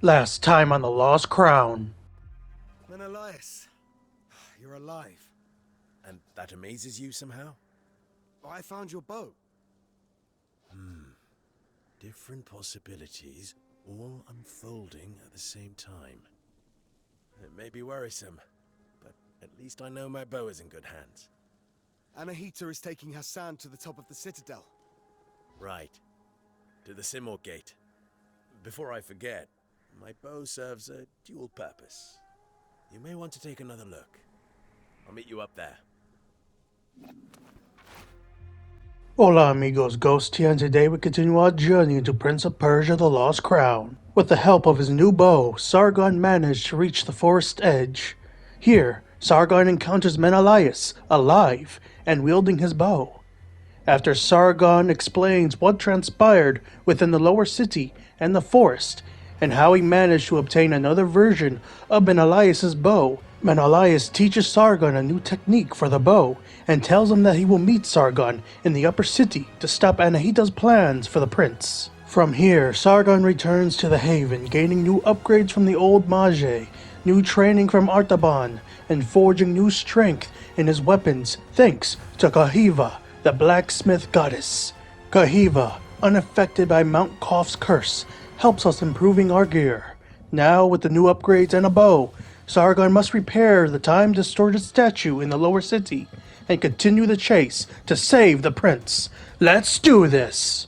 Last time on the Lost Crown. Menolias, you're alive. And that amazes you somehow? I found your boat. Different possibilities, all unfolding at the same time. It may be worrisome, but at least I know my bow is in good hands. Anahita is taking Hassan to the top of the Citadel. Right. To the Simurgh gate. Before I forget, my bow serves a dual purpose. You may want to take another look. I'll meet you up there. Hola amigos, Ghost here, and today we continue our journey into Prince of Persia the Lost Crown. With the help of his new bow, Sargon managed to reach the forest edge. Here, Sargon encounters Menolias, alive, and wielding his bow. After Sargon explains what transpired within the lower city and the forest, and how he managed to obtain another version of Menolias' bow, Menolias teaches Sargon a new technique for the bow, and tells him that he will meet Sargon in the upper city to stop Anahita's plans for the prince. From here, Sargon returns to the haven, gaining new upgrades from the old Magi, new training from Artaban, and forging new strength in his weapons thanks to Kaheva, the blacksmith goddess. Kaheva, unaffected by Mount Qaf's curse, helps us improving our gear. Now, with the new upgrades and a bow, Sargon must repair the time-distorted statue in the lower city and continue the chase to save the prince. Let's do this!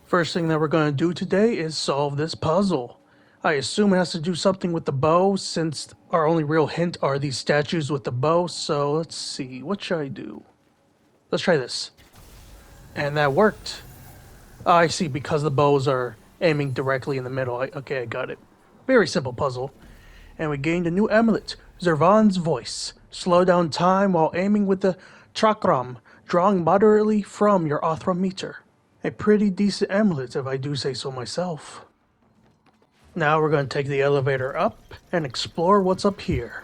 First thing that we're going to do today is solve this puzzle. I assume it has to do something with the bow, since our only real hint are these statues with the bow, so let's see, what should I do? Let's try this. And that worked. I see, because the bows are aiming directly in the middle. Okay, I got it. Very simple puzzle. And we gained a new amulet, Zervan's Voice. Slow down time while aiming with the chakram, drawing moderately from your Othra meter. A pretty decent amulet, if I do say so myself. Now we're going to take the elevator up and explore what's up here.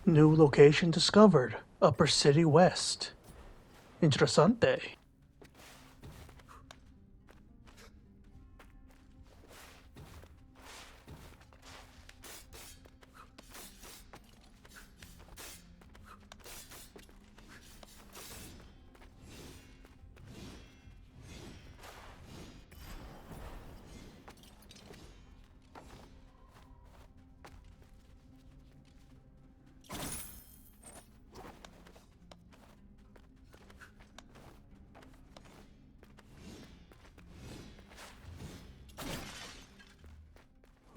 New location discovered. Upper City West. Interessante.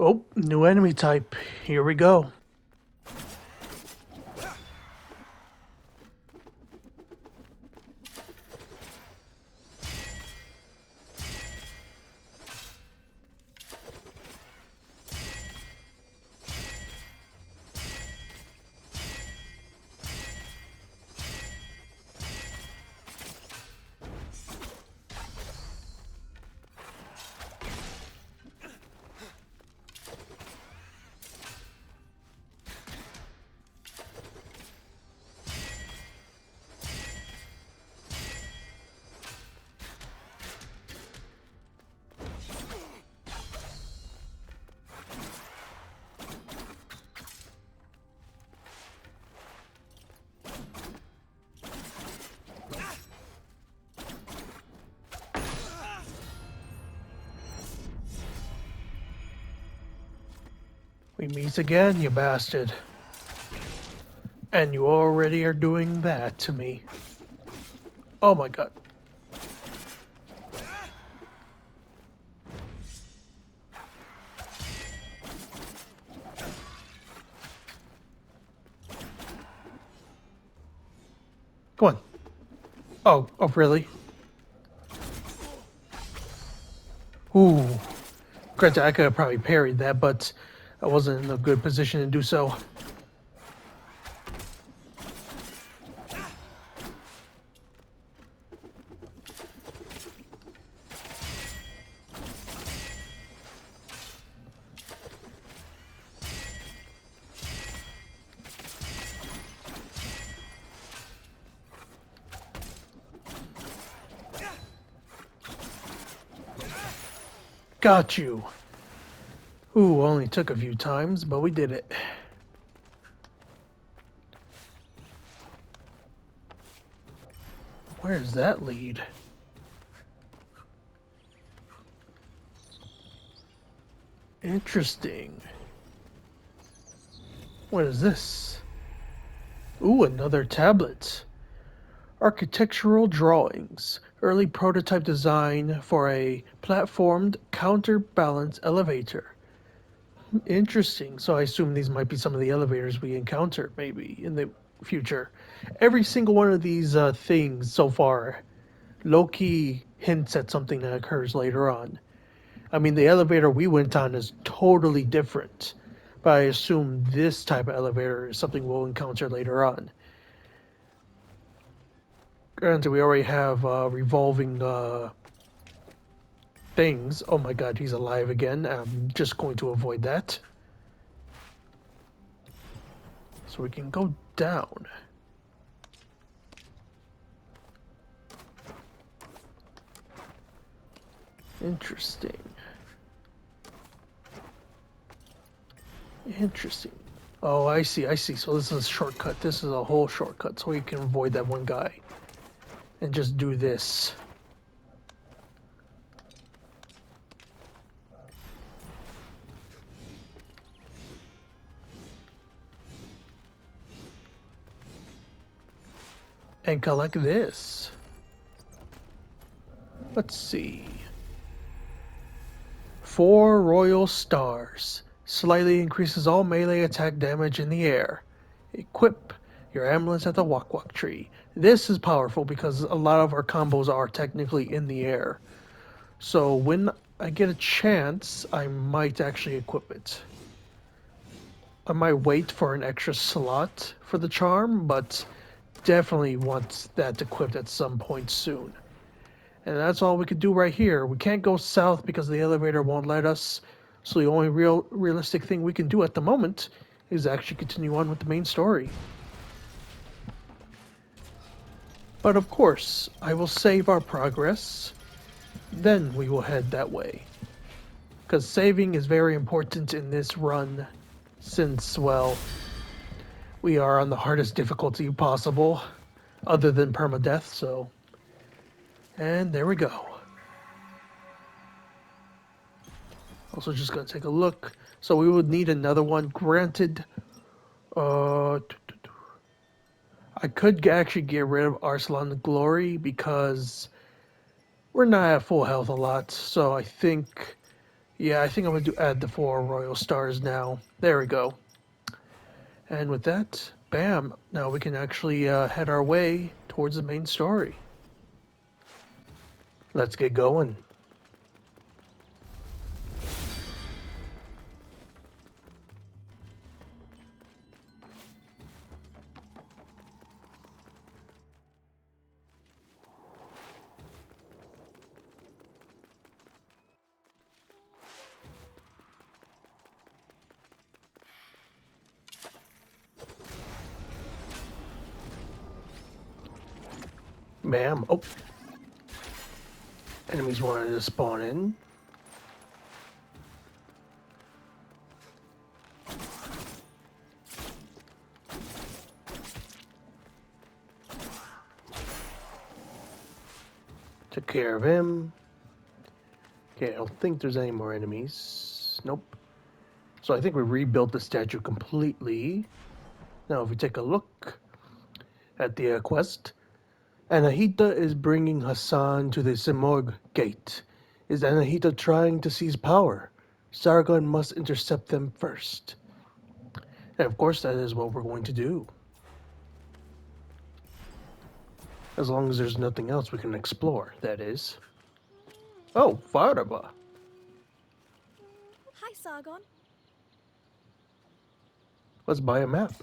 Oh, new enemy type. Here we go. We meet again, you bastard. And you already are doing that to me. Oh my god. Come on. Oh, really? Ooh. Granted, I could have probably parried that, but I wasn't in a good position to do so. Got you. Ooh, only took a few times, but we did it. Where does that lead? Interesting. What is this? Ooh, another tablet. Architectural drawings. Early prototype design for a platformed counterbalance elevator. Interesting. So I assume these might be some of the elevators we encounter maybe in the future. Every single one of these things so far low-key hints at something that occurs later on. I mean, the elevator we went on is totally different, but I assume this type of elevator is something we'll encounter later on. Granted, we already have revolving things. Oh my god, he's alive again. I'm just going to avoid that. So we can go down. Interesting. Interesting. Oh, I see, I see. So this is a shortcut. This is a whole shortcut, so we can avoid that one guy. And just do this. And collect this. Let's see. 4 royal stars. Slightly increases all melee attack damage in the air. Equip your amulets at the Wak Wak tree. This is powerful because a lot of our combos are technically in the air. So when I get a chance, I might actually equip it. I might wait for an extra slot for the charm, but definitely want that equipped at some point soon. And that's all we could do right here. We can't go south because the elevator won't let us. So the only realistic thing we can do at the moment is actually continue on with the main story. But of course, I will save our progress. Then we will head that way. Because saving is very important in this run since, well, we are on the hardest difficulty possible other than permadeath, so... And there we go. Also just gonna take a look. So we would need another one. Granted, I could actually get rid of Arsalan Glory because we're not at full health a lot. So I think, yeah, I think I'm gonna add the 4 Royal Stars now. There we go. And with that, bam, now we can actually head our way towards the main story. Let's get going. Bam. Oh. Enemies wanted to spawn in. Took care of him. Okay, I don't think there's any more enemies. Nope. So I think we rebuilt the statue completely. Now if we take a look at the quest, Anahita is bringing Hassan to the Simurgh gate. Is Anahita trying to seize power? Sargon must intercept them first. And of course that is what we're going to do. As long as there's nothing else we can explore, that is. Oh, Faraba. Hi, Sargon. Let's buy a map.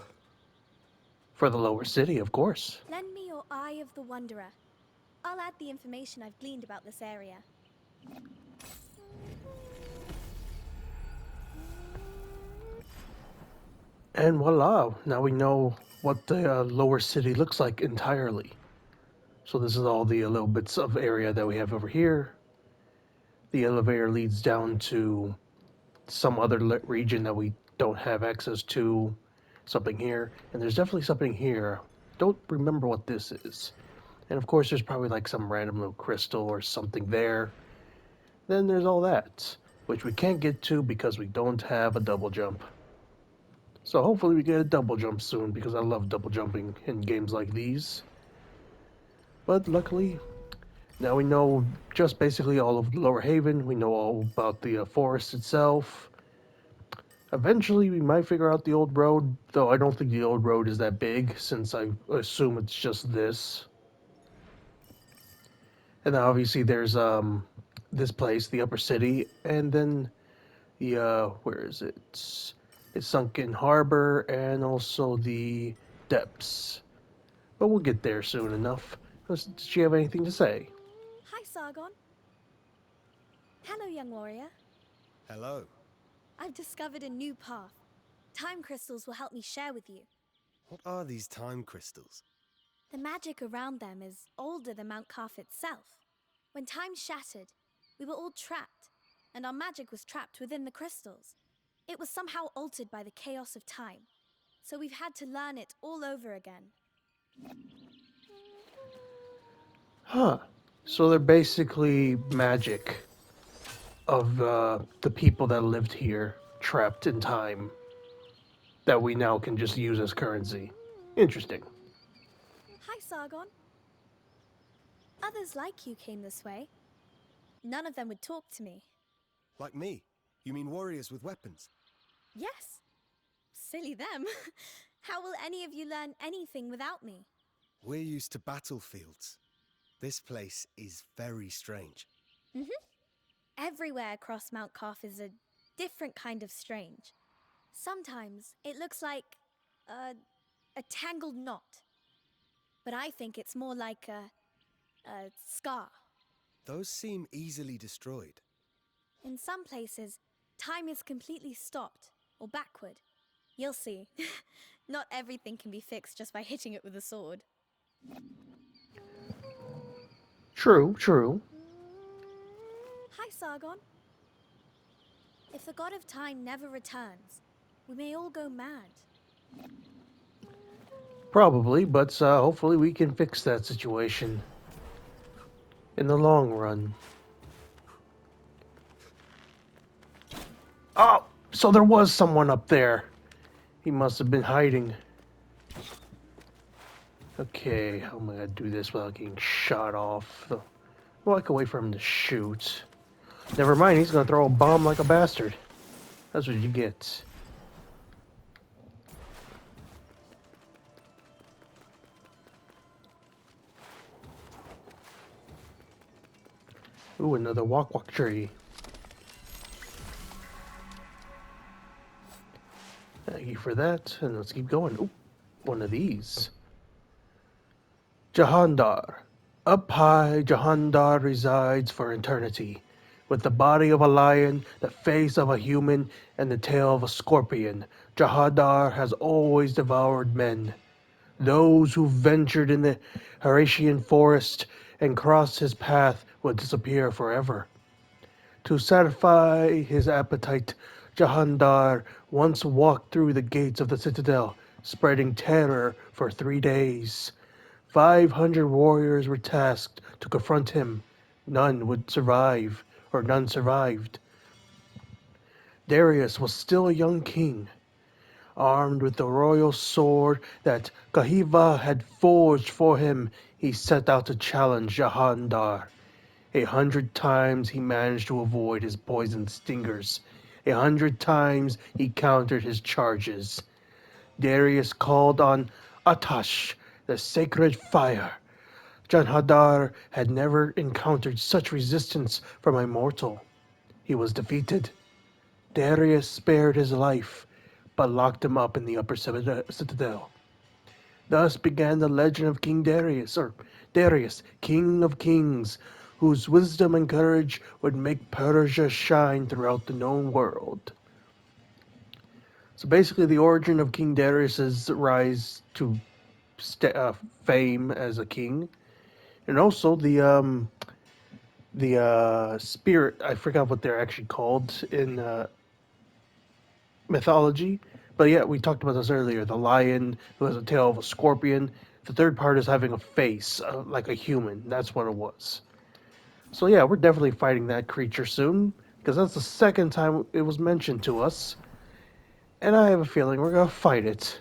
For the lower city, of course. Lend me your Eye of the Wanderer. I'll add the information I've gleaned about this area. And voila, now we know what the lower city looks like entirely. So this is all the little bits of area that we have over here. the elevator leads down to some other region that we don't have access to. Something here, and there's definitely something here. Don't remember what this is. And of course, there's probably like some random little crystal or something there. Then there's all that, which we can't get to because we don't have a double jump. So hopefully we get a double jump soon because I love double jumping in games like these. But luckily, now we know just basically all of Lower Haven. We know all about the forest itself. Eventually, we might figure out the old road, though I don't think the old road is that big, since I assume it's just this. And then obviously there's this place, the Upper City, and then the where is it? It's Sunken Harbor and also the Depths. But we'll get there soon enough. Does she have anything to say? Hi, Sargon. Hello, young warrior. Hello. I've discovered a new path. Time crystals will help me share with you. What are these time crystals? The magic around them is older than Mount Qaf itself. When time shattered, we were all trapped, and our magic was trapped within the crystals. It was somehow altered by the chaos of time, so we've had to learn it all over again. Huh. So they're basically magic of the people that lived here, trapped in time, that we now can just use as currency. Interesting. Hi, Sargon. Others like you came this way. None of them would talk to me. Like me? You mean warriors with weapons? Yes. Silly them. How will any of you learn anything without me? We're used to battlefields. This place is very strange. Everywhere across Mount Qaf is a different kind of strange. Sometimes it looks like a tangled knot. But I think it's more like a scar. Those seem easily destroyed. In some places, time is completely stopped or backward. You'll see. Not everything can be fixed just by hitting it with a sword. True, true. Hi, Sargon. If the god of time never returns, we may all go mad. Probably, but hopefully we can fix that situation in the long run. Oh, so there was someone up there. He must have been hiding. Okay, how am I gonna do this without getting shot off? Well, I can wait for him to shoot. Never mind, he's gonna throw a bomb like a bastard. That's what you get. Ooh, another walk tree. Thank you for that, and let's keep going. Ooh, one of these. Jahandar. Up high, Jahandar resides for eternity, with the body of a lion, the face of a human, and the tail of a scorpion. Jahandar has always devoured men. Those who ventured in the Horatian forest and crossed his path will disappear forever. To satisfy his appetite, Jahandar once walked through the gates of the Citadel, spreading terror for 3 days. 500 warriors were tasked to confront him. None would survive, or none survived. Darius was still a young king. Armed with the royal sword that Kaheva had forged for him, he set out to challenge Jahandar. 100 times he managed to avoid his poisoned stingers. 100 times he countered his charges. Darius called on Atash, the sacred fire. Jahandar had never encountered such resistance from a mortal. He was defeated. Darius spared his life, but locked him up in the upper citadel. Thus began the legend of King Darius, or Darius, King of Kings, whose wisdom and courage would make Persia shine throughout the known world. So basically, the origin of King Darius's rise to fame as a king, and also the spirit. I forgot what they're actually called in mythology. But yeah, we talked about this earlier. The lion who has a tail of a scorpion. The third part is having a face, like a human. That's what it was. So yeah, we're definitely fighting that creature soon, because that's the second time it was mentioned to us. And I have a feeling we're gonna fight it.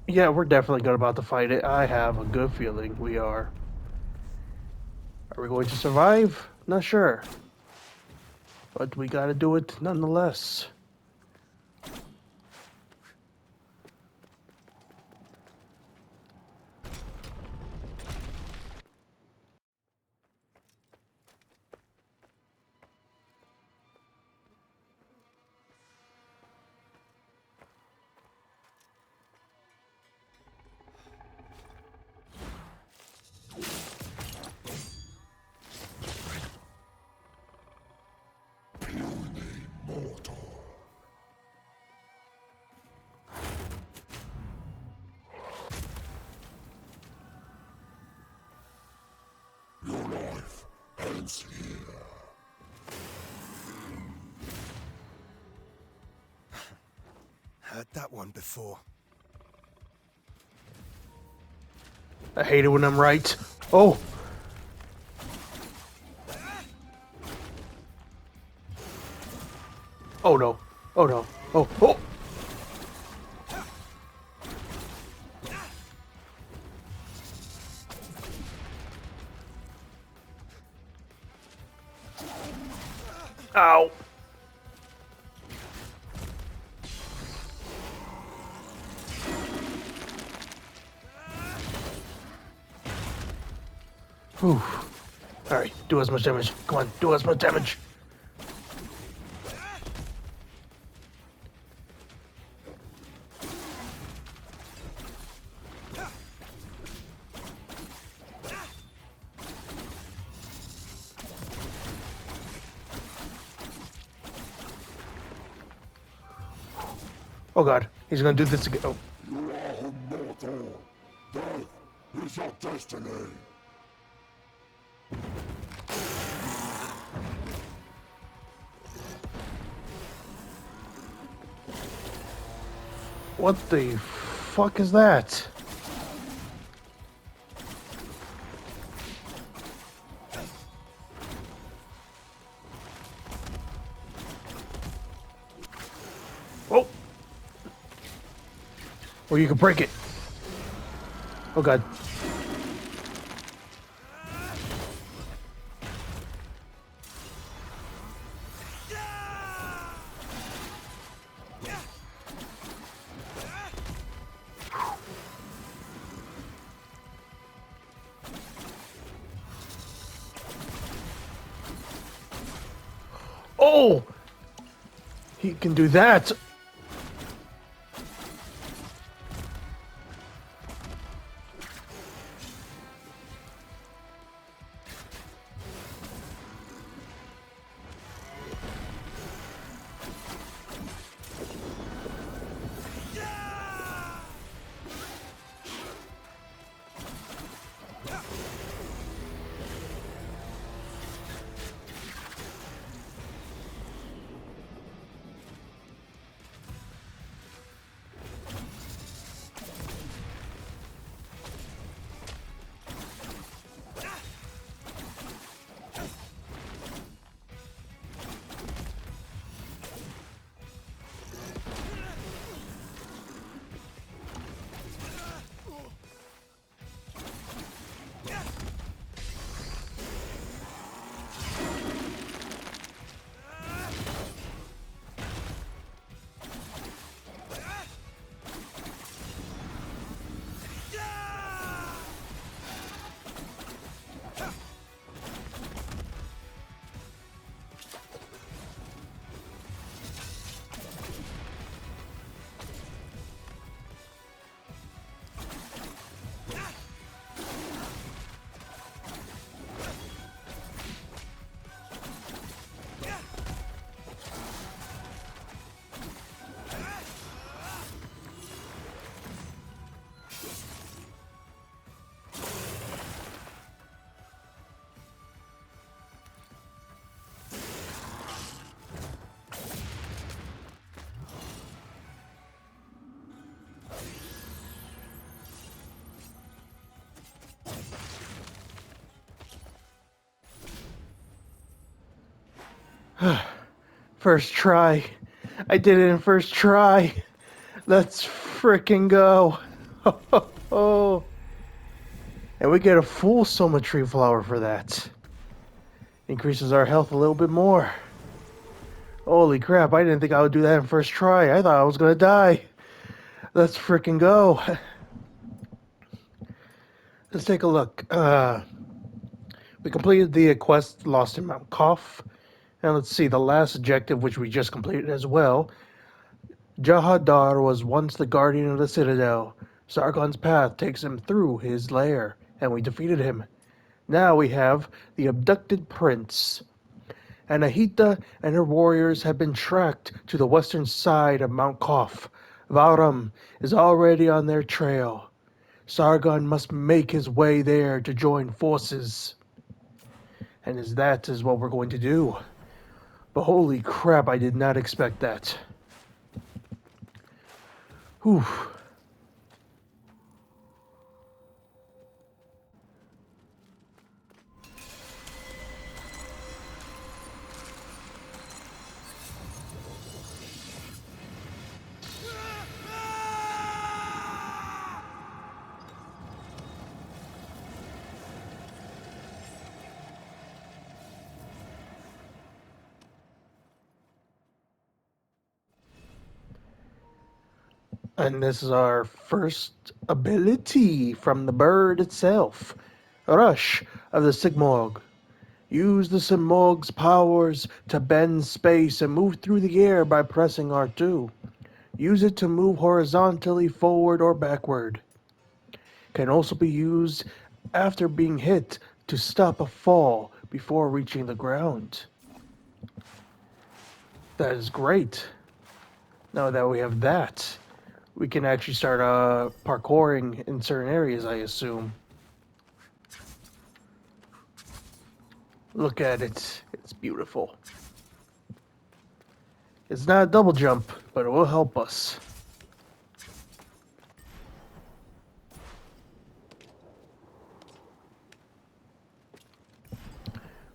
Yeah, we're definitely going about to fight it. I have a good feeling we are. Are we going to survive? Not sure. But we gotta do it nonetheless. Heard that one before. I hate it when I'm right. Oh! Oh no. Oh no. Oh, oh! Ow! Whew. Alright, do as much damage. Come on, do as much damage. Oh god, he's gonna do this again. Oh. You are immortal. Death is your destiny. What the fuck is that? Oh! Or you can break it. Oh god. Oh! He can do that. First try. I did it in first try. Let's frickin' go. Oh. And we get a full Soma Tree Flower for that. Increases our health a little bit more. Holy crap, I didn't think I would do that in first try. I thought I was gonna die. Let's frickin' go. Let's take a look. We completed the quest Lost in Mount Qaf. And let's see, the last objective, which we just completed as well. Jahandar was once the guardian of the Citadel. Sargon's path takes him through his lair, and we defeated him. Now we have the abducted prince. Anahita and her warriors have been tracked to the western side of Mount Qaf. Valram is already on their trail. Sargon must make his way there to join forces. And that is what we're going to do. But holy crap, I did not expect that. Whew. And this is our first ability from the bird itself. Rush of the Simurgh. Use the Simurgh's powers to bend space and move through the air by pressing R2. Use it to move horizontally forward or backward. Can also be used after being hit to stop a fall before reaching the ground. That is great. Now that we have that, we can actually start parkouring in certain areas, I assume. Look at it. It's beautiful. It's not a double jump, but it will help us.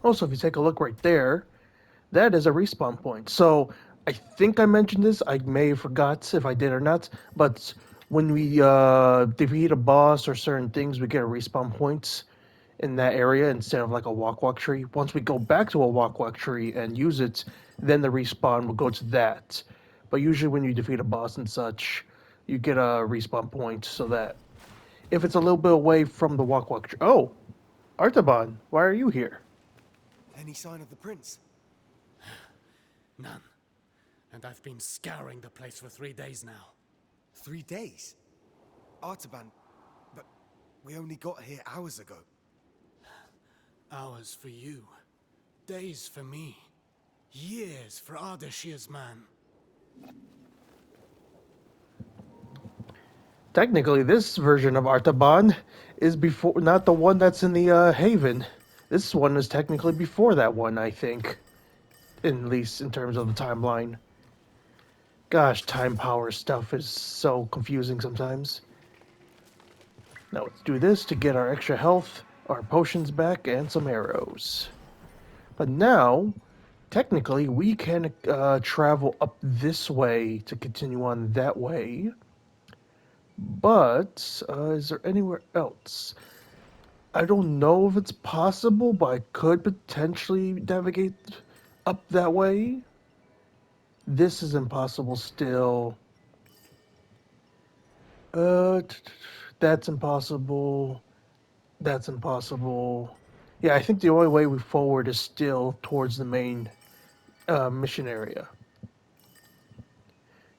Also, if you take a look right there, that is a respawn point. So, I think I mentioned this. I may have forgot if I did or not. But when we defeat a boss or certain things, we get a respawn points in that area instead of like a walk tree. Once we go back to a walk tree and use it, then the respawn will go to that. But usually when you defeat a boss and such, you get a respawn point so that if it's a little bit away from the walk tree. Oh, Artaban, why are you here? Any sign of the prince? None. And I've been scouring the place for 3 days now. 3 days? Artaban, but we only got here hours ago. Hours for you. Days for me. Years for Ardashir's man. Technically, this version of Artaban is before, not the one that's in the Haven. This one is technically before that one, I think. At least in terms of the timeline. Gosh, time power stuff is so confusing sometimes. Now let's do this to get our extra health, our potions back, and some arrows. But now, technically, we can travel up this way to continue on that way. But, is there anywhere else? I don't know if it's possible, but I could potentially navigate up that way. This is impossible still. That's impossible. That's impossible. Yeah, I think the only way we forward is still towards the main mission area.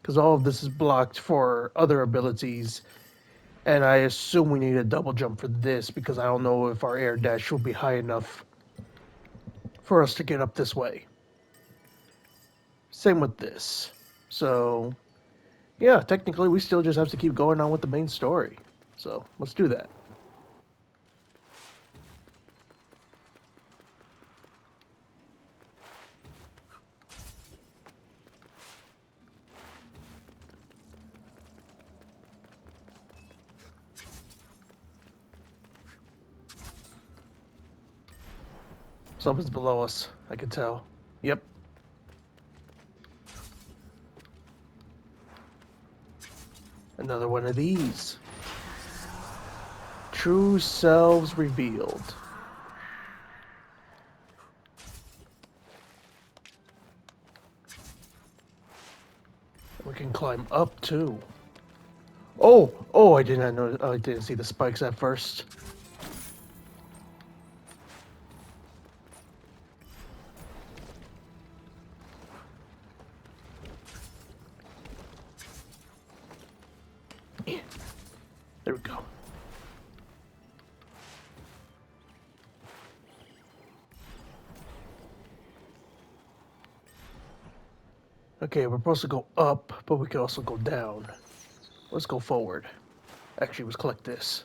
Because all of this is blocked for other abilities. And I assume we need a double jump for this because I don't know if our air dash will be high enough for us to get up this way. Same with this. So, yeah, technically we still just have to keep going on with the main story. So, let's do that. Something's below us, I can tell. Yep. Another one of these. True selves revealed. We can climb up too. Oh, I did not know. I didn't see the spikes at first. There we go. Okay, we're supposed to go up, but we can also go down. Let's go forward. Actually, let's collect this.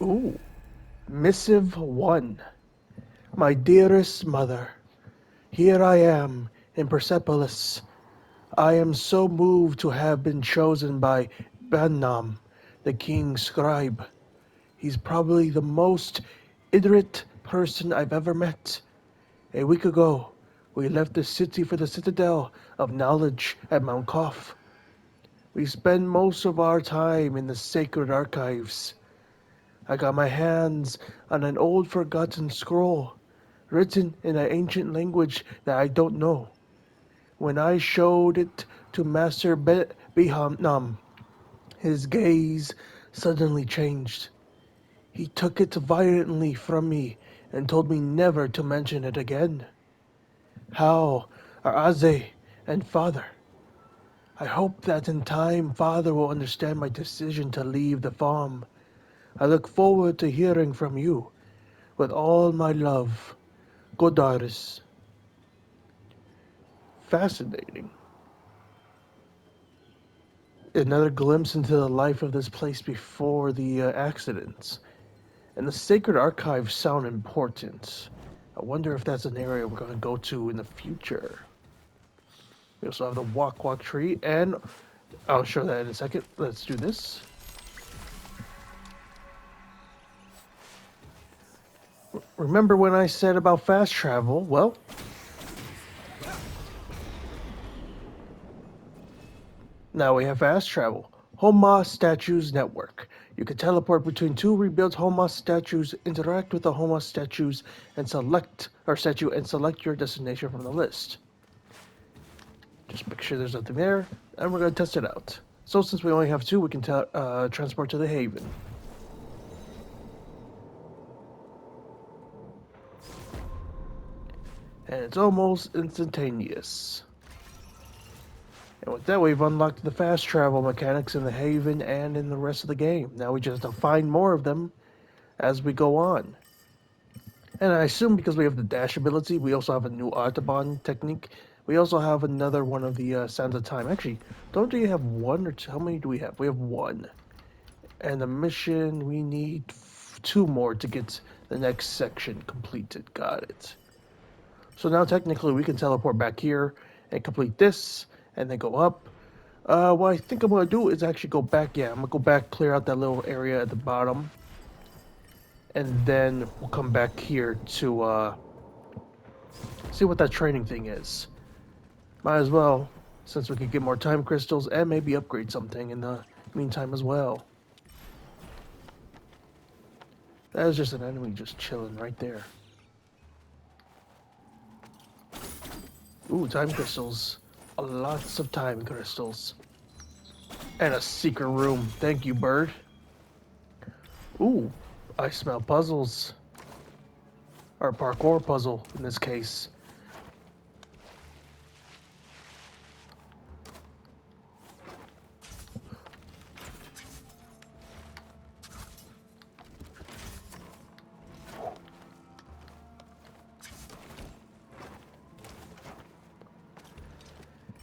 Ooh. Missive 1. My dearest mother, here I am in Persepolis. I am so moved to have been chosen by Bannam, the king's scribe. He's probably the most illiterate person I've ever met. A week ago, we left the city for the Citadel of Knowledge at Mount Qaf. We spend most of our time in the sacred archives. I got my hands on an old forgotten scroll, written in an ancient language that I don't know. When I showed it to Master Bihamnam, his gaze suddenly changed. He took it violently from me and told me never to mention it again. How are Aze and Father? I hope that in time Father will understand my decision to leave the farm. I look forward to hearing from you. With all my love, Godaris. Fascinating. Another glimpse into the life of this place before the accidents. And the sacred archives sound important. I wonder if that's an area we're going to go to in the future. We also have the walk tree, and I'll show that in a second. Let's do this. Remember when I said about fast travel? Well, now we have fast travel. Hola Statues Network. You can teleport between two rebuilt Hola statues, interact with the Hola statues, and select your destination from the list. Just make sure there's nothing there, and we're going to test it out. So since we only have two, we can transport to the Haven. And it's almost instantaneous. And with that, we've unlocked the fast travel mechanics in the Haven and in the rest of the game. Now we just have to find more of them as we go on. And I assume because we have the dash ability, we also have a new Artaban technique. We also have another one of the Sands of Time. Actually, don't we have one or two? How many do we have? We have one. And the mission, we need two more to get the next section completed. Got it. So now technically we can teleport back here and complete this and then go up. What I think I'm going to do is actually go back. Yeah, I'm going to go back, clear out that little area at the bottom. And then we'll come back here to see what that training thing is. Might as well, since we could get more time crystals and maybe upgrade something in the meantime as well. That is just an enemy just chilling right there. Ooh, time crystals. Lots of time crystals. And a secret room. Thank you, bird. Ooh, I smell puzzles. Or parkour puzzle, in this case.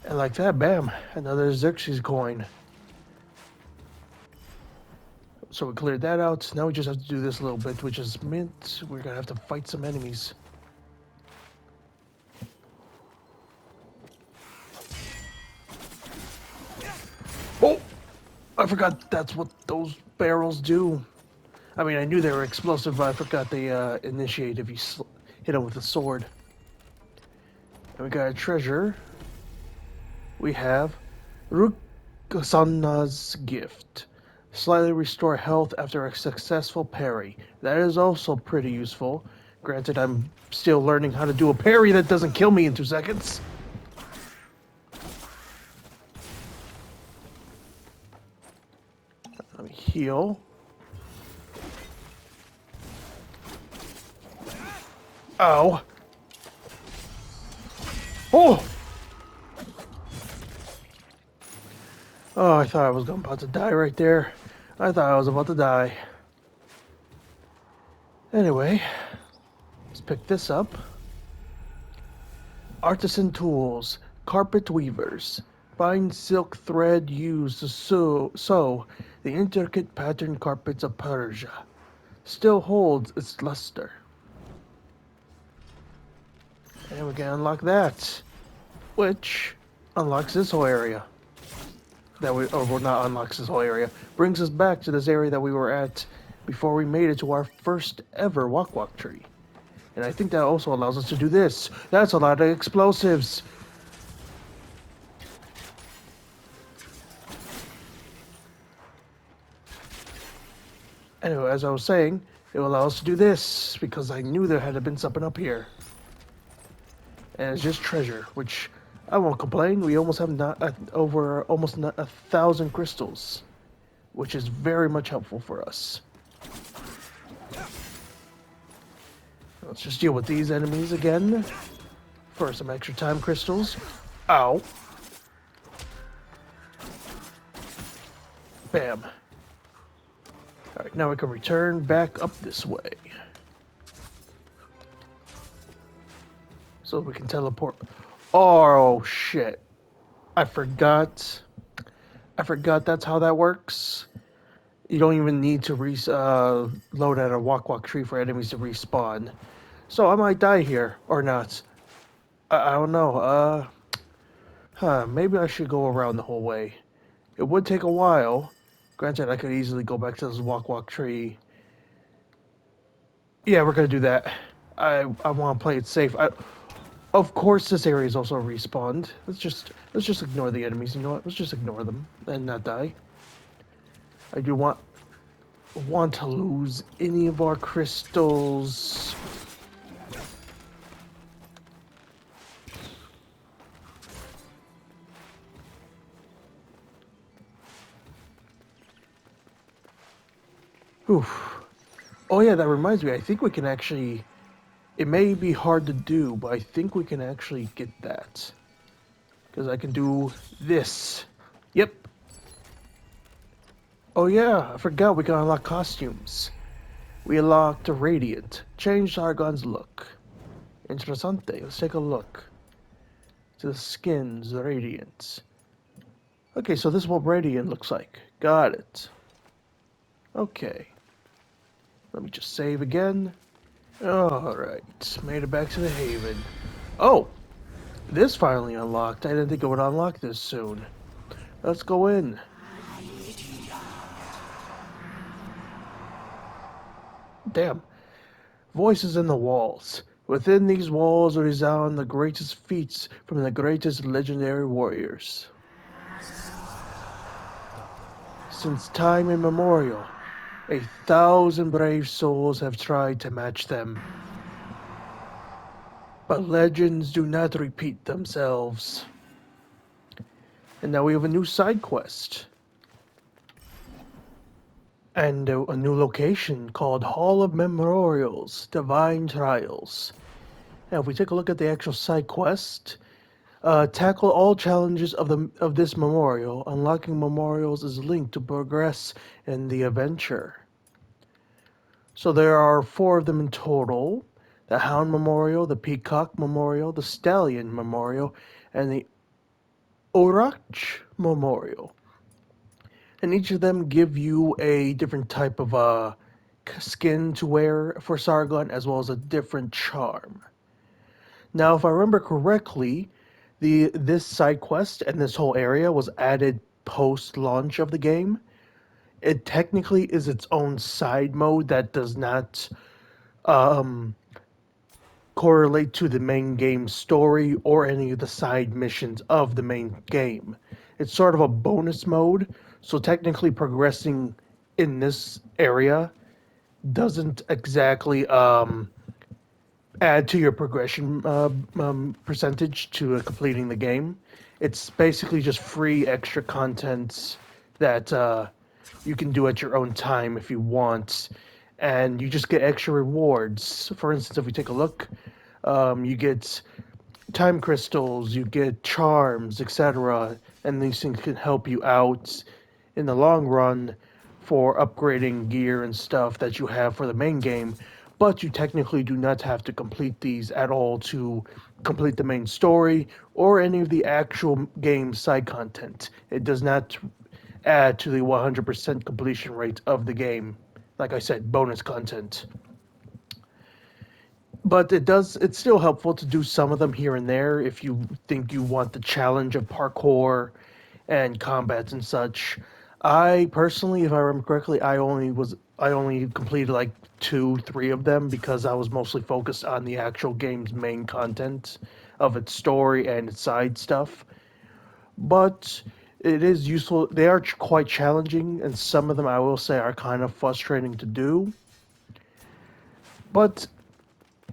And like that, bam, another Xerxes coin. So we cleared that out. Now we just have to do this little bit, which is mint. We're gonna have to fight some enemies. Oh! I forgot that's what those barrels do. I mean, I knew they were explosive, but I forgot they initiate if you hit them with a sword. And we got a treasure. We have Ruksana's gift. Slightly restore health after a successful parry. That is also pretty useful. Granted, I'm still learning how to do a parry that doesn't kill me in 2 seconds. Let me heal. Ow. Oh! Oh, I thought I was about to die right there. I thought I was about to die. Anyway, let's pick this up. Artisan tools, carpet weavers, fine silk thread used to sew the intricate patterned carpets of Persia. Still holds its luster. And we can unlock that, which unlocks this whole area. Well, not unlocks this whole area. Brings us back to this area that we were at before we made it to our first ever walk tree. And I think that also allows us to do this. That's a lot of explosives. Anyway, as I was saying, it will allow us to do this because I knew there had been something up here. And it's just treasure, which I won't complain. We almost have over almost 1,000 crystals, which is very much helpful for us. Let's just deal with these enemies again for some extra time crystals. Ow. Bam. Alright, now we can return back up this way. So we can teleport. Oh, shit. I forgot that's how that works. You don't even need to load at a walk tree for enemies to respawn. So I might die here, or not. I don't know. Maybe I should go around the whole way. It would take a while. Granted, I could easily go back to this walk tree. Yeah, we're gonna do that. I want to play it safe. Of course, this area is also respawned. Let's just ignore the enemies. You know what? Let's just ignore them and not die. I do want to lose any of our crystals. Oof. Oh yeah, that reminds me. I think we can actually. It may be hard to do, but I think we can actually get that. Because I can do this. Yep. Oh yeah, I forgot we can unlock costumes. We unlocked Radiant. Change Sargon's look. Interessante. Let's take a look. To the skins, Radiant. Okay, so this is what Radiant looks like. Got it. Okay. Let me just save again. Alright, made it back to the Haven. Oh! This finally unlocked. I didn't think it would unlock this soon. Let's go in. Damn. Voices in the walls. Within these walls resound the greatest feats from the greatest legendary warriors. Since time immemorial, 1,000 brave souls have tried to match them. But legends do not repeat themselves. And now we have a new side quest. And a new location called Hall of Memorials, Divine Trials. Now if we take a look at the actual side quest, tackle all challenges of this memorial. Unlocking memorials is linked to progress in the adventure. So there are 4 of them in total. The Hound Memorial, the Peacock Memorial, the Stallion Memorial, and the Orach Memorial. And each of them give you a different type of skin to wear for Sargon, as well as a different charm. Now, if I remember correctly, this side quest and this whole area was added post-launch of the game. It technically is its own side mode that does not correlate to the main game story or any of the side missions of the main game. It's sort of a bonus mode, so technically progressing in this area doesn't exactly add to your progression percentage to completing the game. It's basically just free extra content that you can do at your own time if you want, and you just get extra rewards. For instance, if we take a look, you get time crystals, you get charms, etc., and these things can help you out in the long run for upgrading gear and stuff that you have for the main game, but you technically do not have to complete these at all to complete the main story or any of the actual game side content. It does not add to the 100% completion rate of the game. Like I said, bonus content. But it's still helpful to do some of them here and there if you think you want the challenge of parkour and combats and such. I personally, if I remember correctly, I only completed like two, three of them because I was mostly focused on the actual game's main content of its story and its side stuff. But it is useful. They are quite challenging, and some of them I will say are kind of frustrating to do. But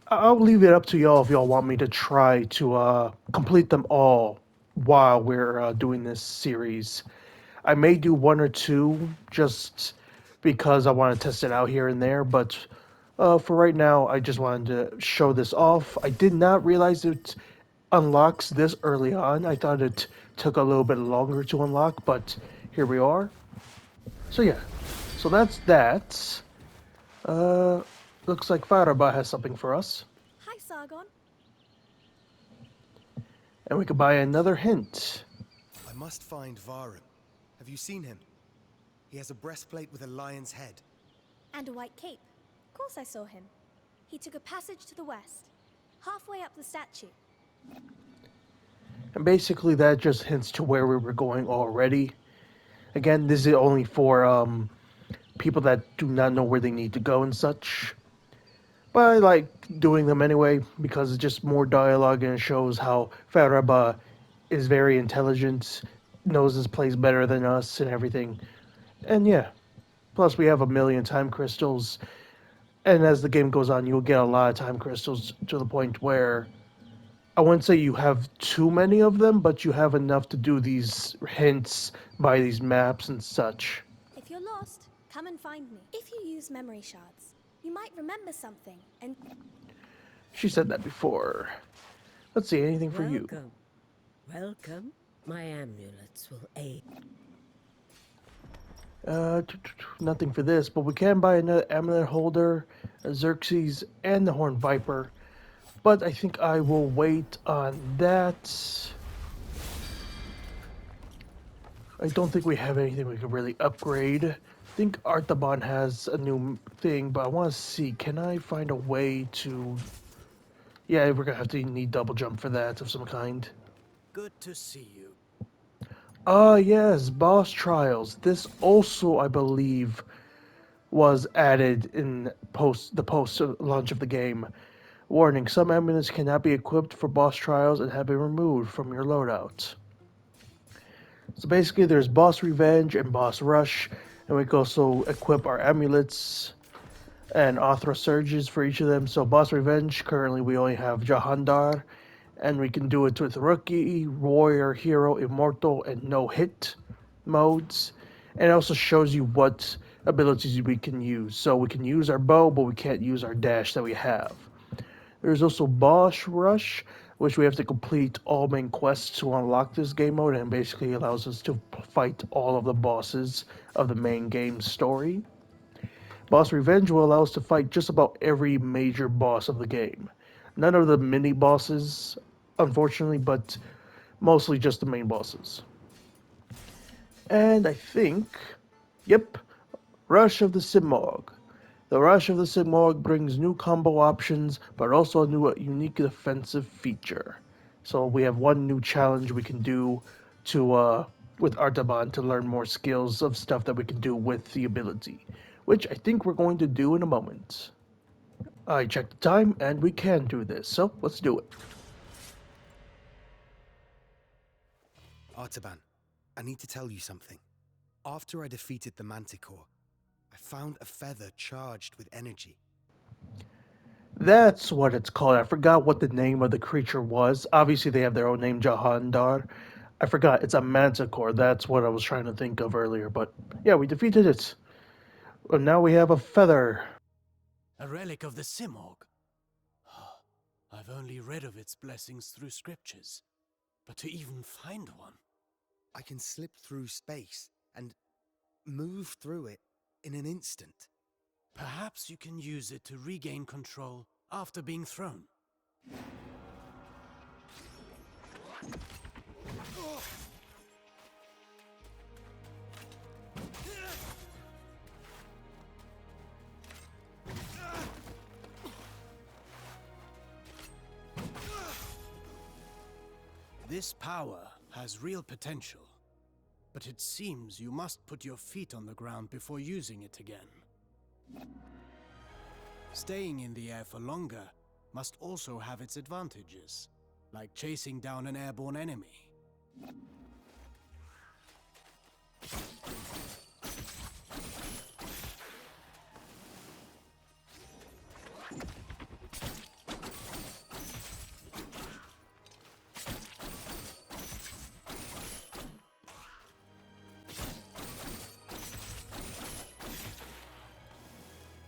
I'll leave it up to y'all if y'all want me to try to complete them all while we're doing this series. I may do one or two just because I want to test it out here and there, but for right now, I just wanted to show this off. I did not realize it unlocks this early on. I thought it took a little bit longer to unlock, but here we are. So yeah, so that's that. Uh, Looks like Faraba has something for us. Hi, Sargon. And we could buy another hint. I must find Varum. Have you seen him? He has a breastplate with a lion's head. And a white cape. Of course I saw him. He took a passage to the west, halfway up the statue. And basically that just hints to where we were going already. Again, this is only for people that do not know where they need to go and such. But I like doing them anyway because it's just more dialogue and it shows how Faraba is very intelligent, knows his place better than us and everything. And yeah, plus we have a million time crystals. And as the game goes on, you'll get a lot of time crystals to the point where I wouldn't say you have too many of them, but you have enough to do these hints by these maps and such. If you're lost, come and find me. If you use memory shards, you might remember something and... She said that before. Let's see, anything for you? Welcome. Welcome. My amulets will aid. Nothing for this, but we can buy another amulet holder, a Xerxes, and the Horned Viper. But I think I will wait on that. I don't think we have anything we can really upgrade. I think Artaban has a new thing, but I want to see, can I find a way to... Yeah, we're going to have to need double jump for that of some kind. Good to see you. Ah, yes, boss trials. This also, I believe, was added in the post launch of the game. Warning, some amulets cannot be equipped for boss trials and have been removed from your loadout. So basically there's boss revenge and boss rush, and we can also equip our amulets and Authra surges for each of them. So boss revenge, currently we only have Jahandar, and we can do it with rookie, warrior, hero, immortal, and no hit modes. And it also shows you what abilities we can use. So we can use our bow, but we can't use our dash that we have. There's also boss rush, which we have to complete all main quests to unlock this game mode, and basically allows us to fight all of the bosses of the main game story. Boss revenge will allow us to fight just about every major boss of the game. None of the mini bosses, unfortunately, but mostly just the main bosses. And I think, yep, Rush of the Simurgh. The Rush of the Simurgh brings new combo options, but also a new unique defensive feature. So we have one new challenge we can do to with Artaban to learn more skills of stuff that we can do with the ability, which I think we're going to do in a moment. I checked the time, and we can do this, so let's do it. Artaban, I need to tell you something. After I defeated the Manticore, I found a feather charged with energy. That's what it's called. I forgot what the name of the creature was. Obviously, they have their own name, Jahandar. I forgot. It's a manticore. That's what I was trying to think of earlier. But yeah, we defeated it. And now we have a feather. A relic of the Simurgh. I've only read of its blessings through scriptures, but to even find one... I can slip through space and move through it in an instant. Perhaps you can use it to regain control after being thrown. This power has real potential, but it seems you must put your feet on the ground before using it again. Staying in the air for longer must also have its advantages, like chasing down an airborne enemy.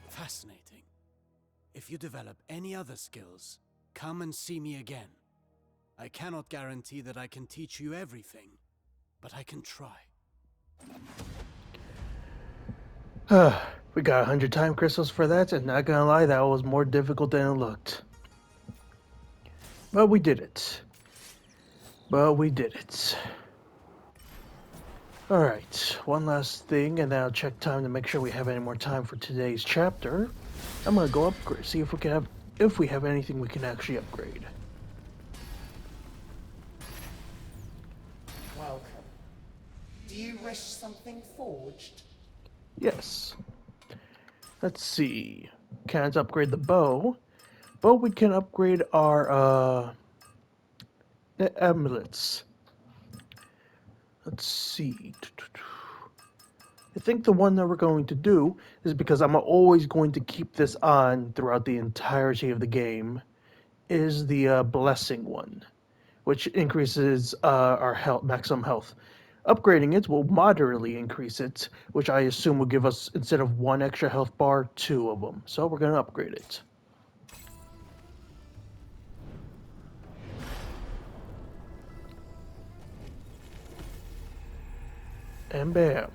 Fascinating. If you develop any other skills, come and see me again. I cannot guarantee that I can teach you everything, but I can try. We got 100 time crystals for that, and not gonna lie, that was more difficult than it looked. But we did it. Alright, one last thing, and then I'll check time to make sure we have any more time for today's chapter. I'm gonna go upgrade, see if we have anything we can actually upgrade. Welcome. Do you wish something forged? Yes. Let's see. Can't upgrade the bow, but we can upgrade our the amulets. Let's see. I think the one that we're going to do is, because I'm always going to keep this on throughout the entirety of the game, is the blessing one, which increases our health, maximum health. Upgrading it will moderately increase it, which I assume will give us, instead of 1 extra health bar, 2 of them. So we're going to upgrade it. And bam.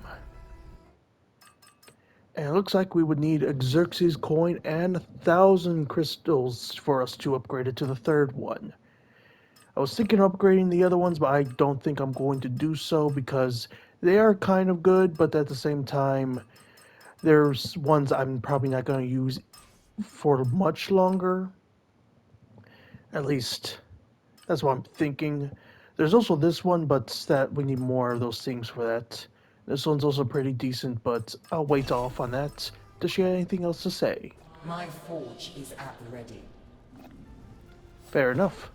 And it looks like we would need a Xerxes coin and 1,000 crystals for us to upgrade it to the third one. I was thinking of upgrading the other ones, but I don't think I'm going to do so because they are kind of good, but at the same time, there's ones I'm probably not going to use for much longer. At least, that's what I'm thinking. There's also this one, but that we need more of those things for that. This one's also pretty decent, but I'll wait off on that. Does she have anything else to say? My forge is at the ready. Fair enough.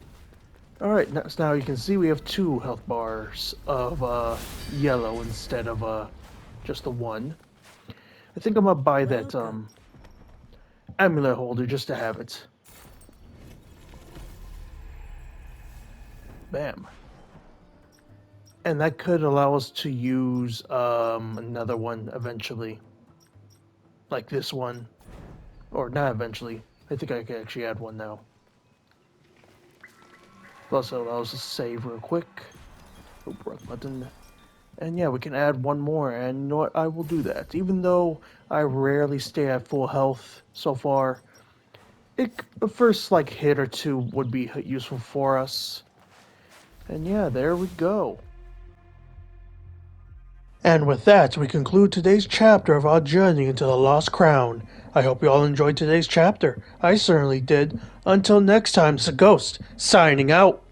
Alright, now you can see we have 2 health bars of yellow instead of just the 1. I think I'm gonna buy that amulet holder just to have it. Bam. And that could allow us to use another one eventually. Like this one. Or not eventually. I think I can actually add one now. Plus it allows us to save real quick. Oh, wrong button. And yeah, we can add one more, and you know what? I will do that. Even though I rarely stay at full health so far, the first like hit or two would be useful for us. And yeah, there we go. And with that, we conclude today's chapter of our journey into the Lost Crown. I hope you all enjoyed today's chapter. I certainly did. Until next time, it's a Ghost, signing out.